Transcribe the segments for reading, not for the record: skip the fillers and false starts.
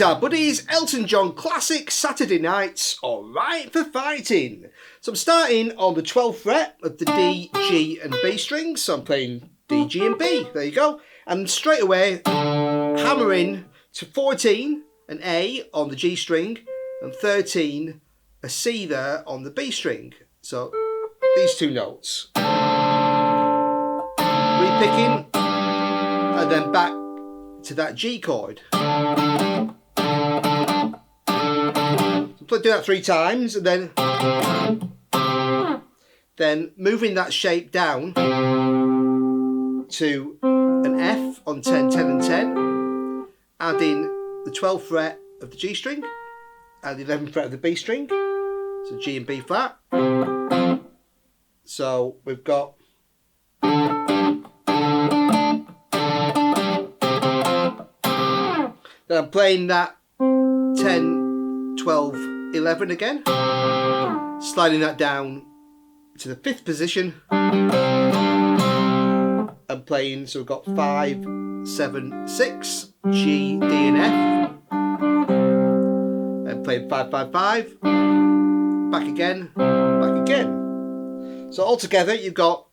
guitar buddies, Elton John classic Saturday Nights, Alright for Fighting. So I'm starting on the 12th fret of the D, G and B strings, so I'm playing D, G and B, there you go. And straight away hammering to 14, an A on the G string, and 13, a C there on the B string. So these two notes. Repicking, and then back to that G chord. So do that 3 times, and then moving that shape down to an F on 10, 10 and 10, adding the 12th fret of the G string and the 11th fret of the B string, so G and B flat. So we've got then I'm playing that 10, 12, 11 again, sliding that down to the 5th position and playing, so we've got 5, 7, 6, G, D and F, and playing 5, 5, 5, back again, back again. So altogether you've got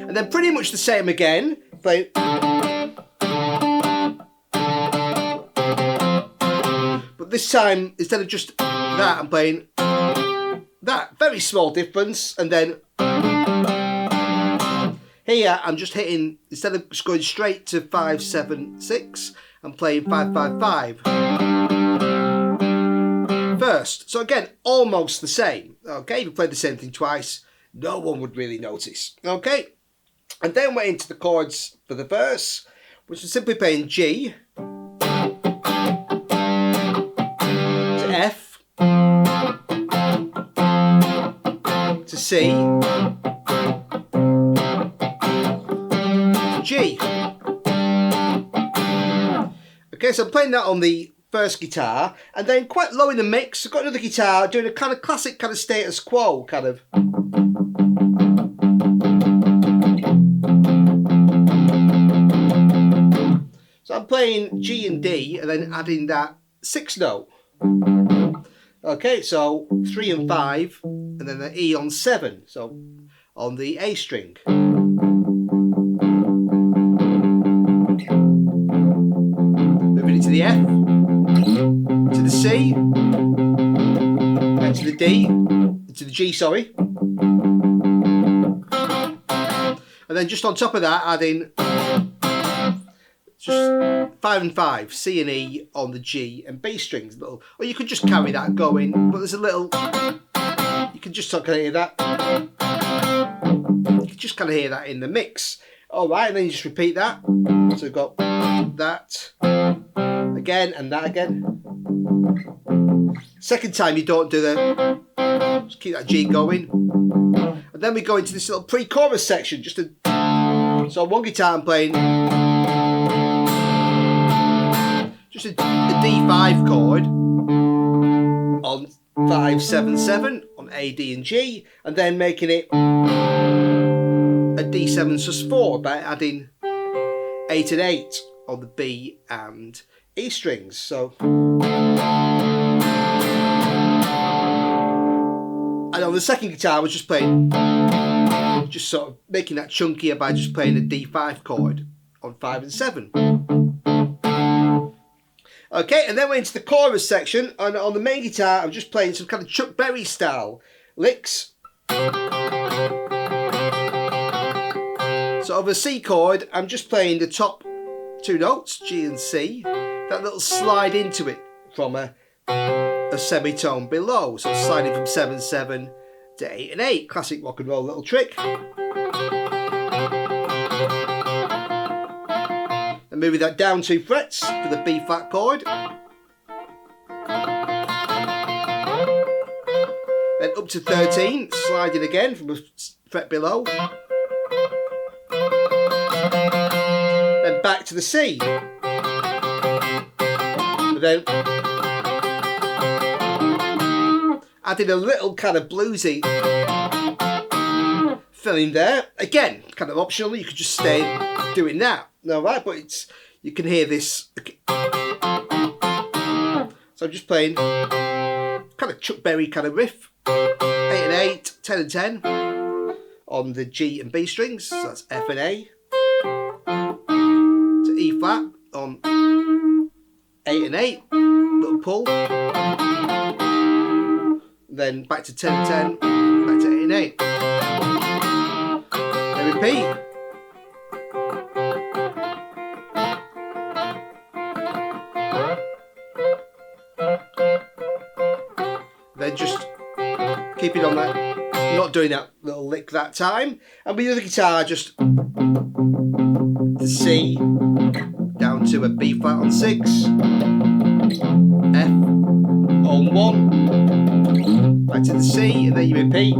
and then pretty much the same again, play. But this time, instead of just that, I'm playing that, very small difference, and then here I'm just hitting, instead of just going straight to 5, 7, 6, I'm playing 5, 5, 5 first. So again, almost the same. Okay, if you played the same thing twice, no one would really notice. Okay. And then we're into the chords for the verse, which is simply playing G to F to C to G. Okay, so I'm playing that on the first guitar, and then quite low in the mix, I've got another guitar doing a kind of classic kind of status quo kind of. So I'm playing G and D and then adding that 6th note. Okay, so 3 and 5 and then the E on 7, so on the A string. Moving it to the F, to the C, back to the D, to the G, sorry. And then just on top of that adding just 5 and 5, C and E on the G and B strings. Little, or you could just carry that going, but there's a little, you can just kind of hear that. You can just kind of hear that in the mix. All right, and then you just repeat that. So we've got that again and that again. Second time you don't do the, just keep that G going. And then we go into this little pre-chorus section. So on one guitar I'm playing just a D5 chord on 5, 7, 7 on A, D and G, and then making it a D7 sus4 by adding 8 and 8 on the B and E strings. So, and on the second guitar I was just playing, just sort of making that chunkier by just playing a D5 chord on 5 and 7. Okay, and then we're into the chorus section, and on the main guitar I'm just playing some kind of Chuck Berry style licks. So of a C chord I'm just playing the top 2 notes, G and C, that little slide into it from a semitone below, so sliding from 7, 7 to 8 and 8, classic rock and roll little trick. And moving that down 2 frets for the B flat chord. Then up to 13, sliding again from a fret below. Then back to the C. And then adding a little kind of bluesy filling there. Again, kind of optional. You could just stay doing that. All right, but it's, you can hear this. So I'm just playing kind of Chuck Berry kind of riff. 8 and 8, 10 and 10 on the G and B strings. So that's F and A to E flat on 8 and 8, little pull. Then back to 10 and 10, back to 8 and 8. Then repeat. Then just keep it on that, not doing that little lick that time. And with the other guitar, just the C down to a B flat on 6, F on 1, back to the C, and then you repeat.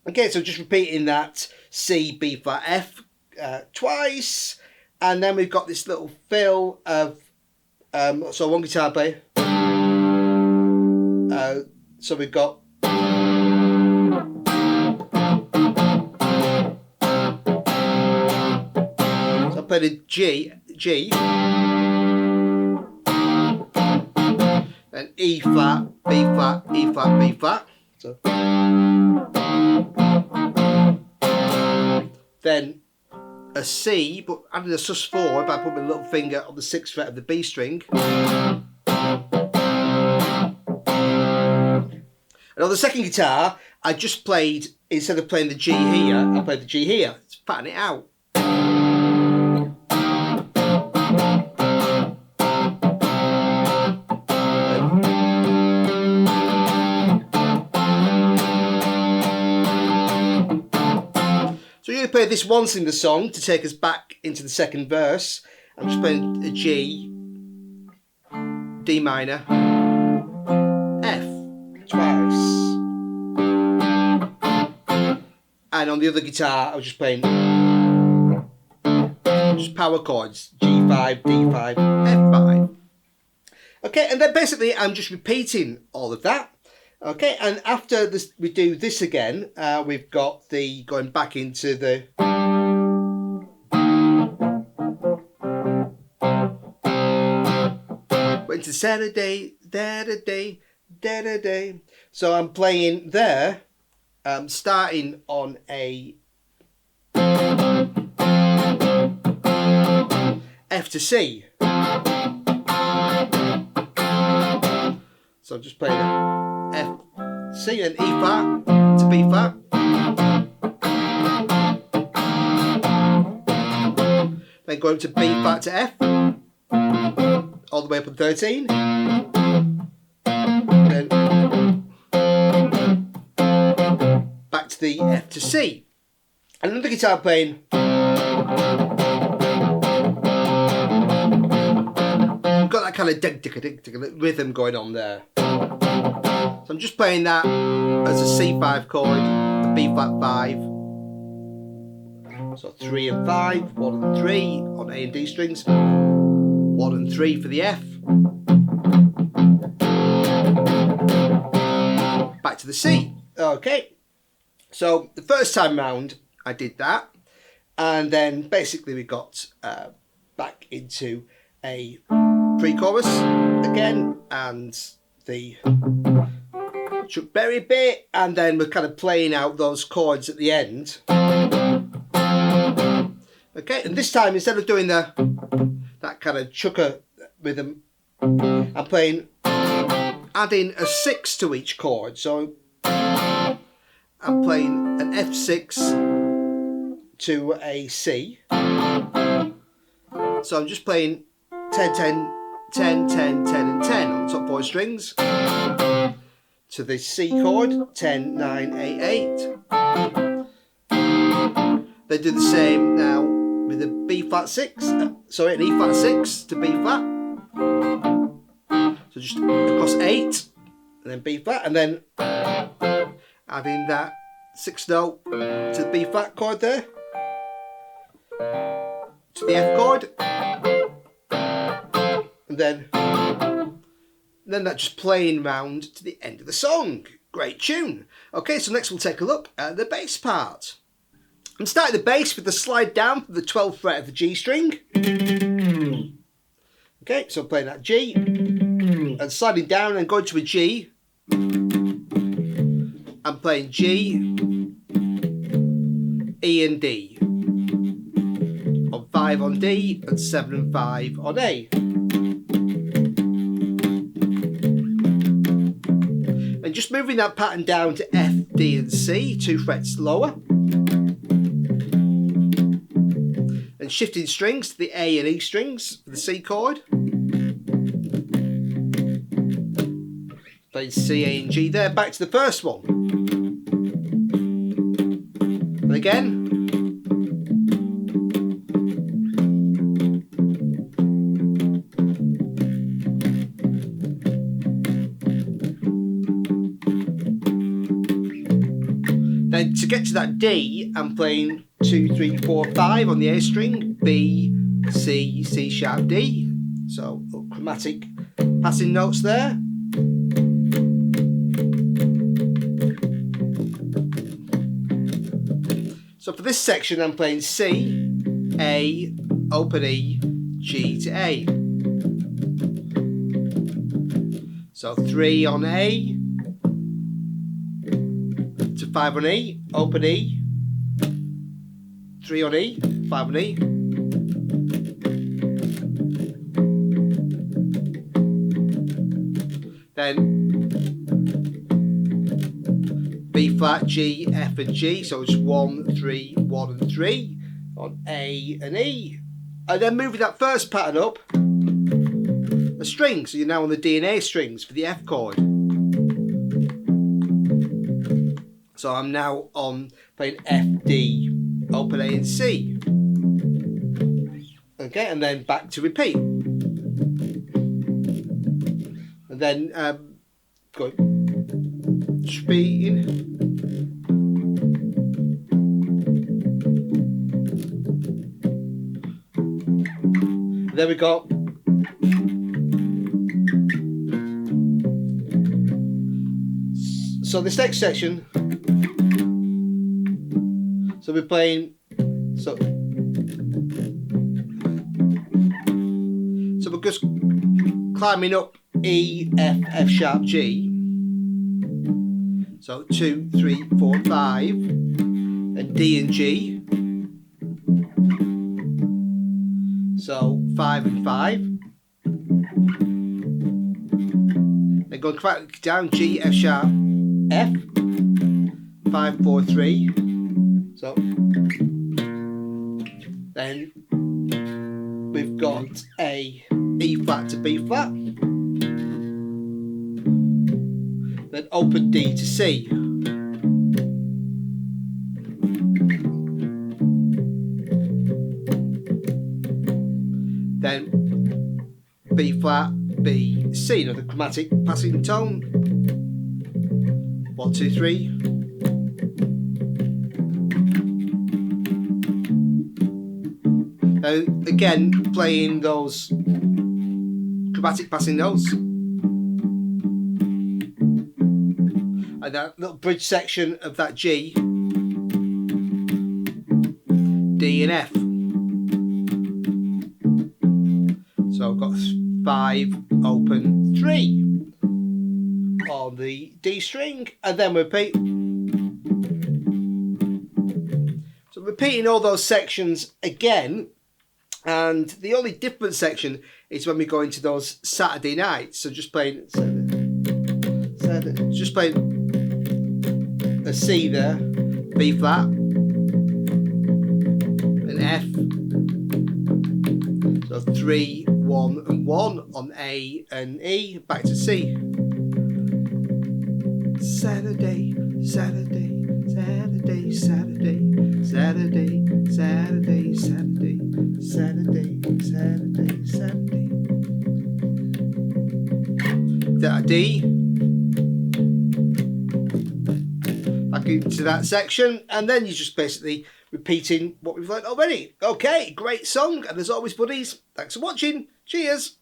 Okay, so just repeating that C, B flat, F twice, and then we've got this little fill of so one guitar player. So we've got so I played a G, then E flat, B flat, E flat, B flat. So then a C, but adding a sus4 if I put my little finger on the 6th fret of the B string. And on the second guitar, I just played, instead of playing the G here, I played the G here. It's fatting it out. So you're going to play this once in the song to take us back into the second verse. I'm just playing a G, D minor, F twice. And on the other guitar, I was just playing just power chords, G5, D5, F5. Okay, and then basically I'm just repeating all of that. Okay, and after this, we do this again. We've got the going back into the into Saturday, da-da-day, da-da-day. So I'm playing there, starting on a F to C. So I'm just playing F, C, and E flat to B flat. Then going to B flat to F, all the way up on 13. Then back to the F to C. And another guitar playing. Got that kind of rhythm going on there. So I'm just playing that as a C5 chord, a B flat 5. So 3 and 5, 1 and 3 on A and D strings, 1 and 3 for the F. Back to the C. Okay. So the first time round I did that, and then basically we got back into a pre-chorus again, and the Chuck Berry bit, and then we're kind of playing out those chords at the end. Okay, and this time instead of doing that kind of chucker rhythm, I'm playing, adding a 6 to each chord. So I'm playing an F6 to a C. So I'm just playing 10, 10, 10, 10, 10 and 10 on the top 4 strings. To the C chord, 10, 9, 8, 8. They do the same now with a B flat 6, an E flat 6 to B flat. So just across 8, and then B flat, and then adding that 6th note to the B flat chord there, to the F chord, and then that just playing round to the end of the song. Great tune. Okay, so next we'll take a look at the bass part. I'm starting the bass with the slide down from the 12th fret of the G string. Okay, so I'm playing that G and sliding down and going to a G. I'm playing G, E and D. On 5 on D and 7 and 5 on A. And just moving that pattern down to F, D and C, 2 frets lower. And shifting strings to the A and E strings for the C chord. Playing C, A and G there, back to the first one. And again. Then to get to that D, I'm playing 2, 3, 4, 5 on the A string, B, C, C sharp, D. So chromatic passing notes there. So for this section, I'm playing C, A, open E, G to A. So 3 on A, to 5 on E, open E, 3 on E, 5 on E. Then B flat, G, F and G, so it's 1, 3, 1 and 3 on A and E. And then moving that first pattern up a string, so you're now on the D and A strings for the F chord. So I'm now on playing F, D, open A and C. Okay, and then back to repeat. And then going, repeating. There we go. So this next section, so we're playing, so we're just climbing up E, F, F sharp, G. So 2, 3, 4, 5, and D and G. So 5 and 5. Then going quite down G, F sharp, F. 5, 4, 3. So then we've got a E flat to B flat. Then open D to C. Then B flat, B, C, another chromatic passing tone. 1, 2, 3. Again, playing those chromatic passing notes. And that little bridge section of that G, D and F. So I've got 5, open, 3 on the D string, and then repeat. So repeating all those sections again, and the only different section is when we go into those Saturday nights. So just playing, just playing a C there, B flat, an F, so 3, 1 and 1 on A and E, back to C. Saturday, Saturday, Saturday, Saturday, Saturday, Saturday, Saturday, Saturday, Saturday, Saturday. That D. Back into that section, and then you're just basically repeating what we've learned already. Okay, great song, and as always, buddies, thanks for watching. Cheers.